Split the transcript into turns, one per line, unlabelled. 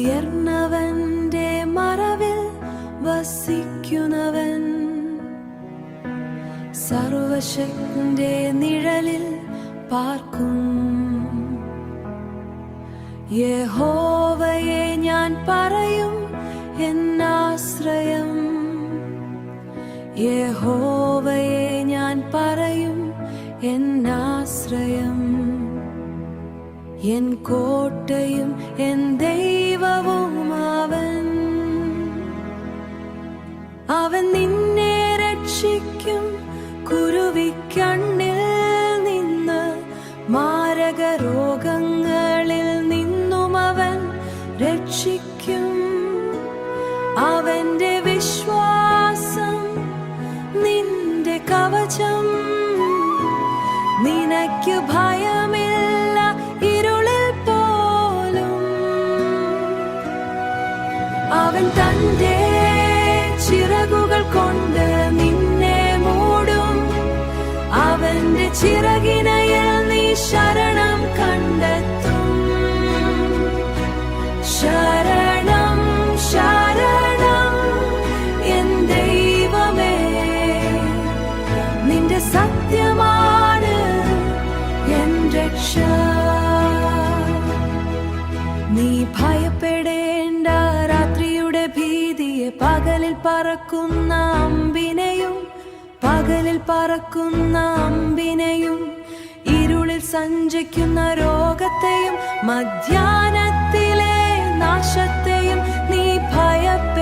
ഉയർന്നവന്റെ മറവിൽ വസിക്കുന്നവൻ സർവശക്തന്റെ നിഴലിൽ പാർക്കും. യഹോവയെ ഞാൻ പറയും എന്നാശ്രയം, യഹോവയെ ഞാൻ പറയും എന്നാശ്രയം. എൻ കോട്ടയും എൻ ദൈവവും അവൻ. അവൻ നിന്നെ രക്ഷിക്കും, കുരുവിക്കണ്ണിൽ നിന്ന് മാരകരോഗങ്ങളിൽ നിന്നും അവൻ രക്ഷിക്കും. അവന്റെ വിശ്വാസം നിന്റെ കവചം, നിനക്ക് ഭയമില്ല ഇരുളിൽ പോലും. അവൻ തന്റെ ചിറകുകൾ കൊണ്ട് നിന്നെ മൂടും, അവന്റെ ചിറകിനയിൽ നീ ശരണം കണ്ടെത്തും. ശരണം ശരണം എൻ ദൈവമേ, നിന്റെ സത്യമാണ് എൻ രക്ഷ. നീ ഭയപ്പെടേണ്ട രാത്രിയുടെ ഭീതിയെ, പകലിൽ പറക്കുന്ന അമ്പിനെയും, പകലിൽ പറക്കുന്ന അമ്പിനെയും, ഇരുളിൽ സഞ്ചരിക്കുന്ന രോഗത്തെയും, മധ്യാഹ്നത്തിലെ നാശത്തെയും നീ ഭയപ്പെടേണ്ട.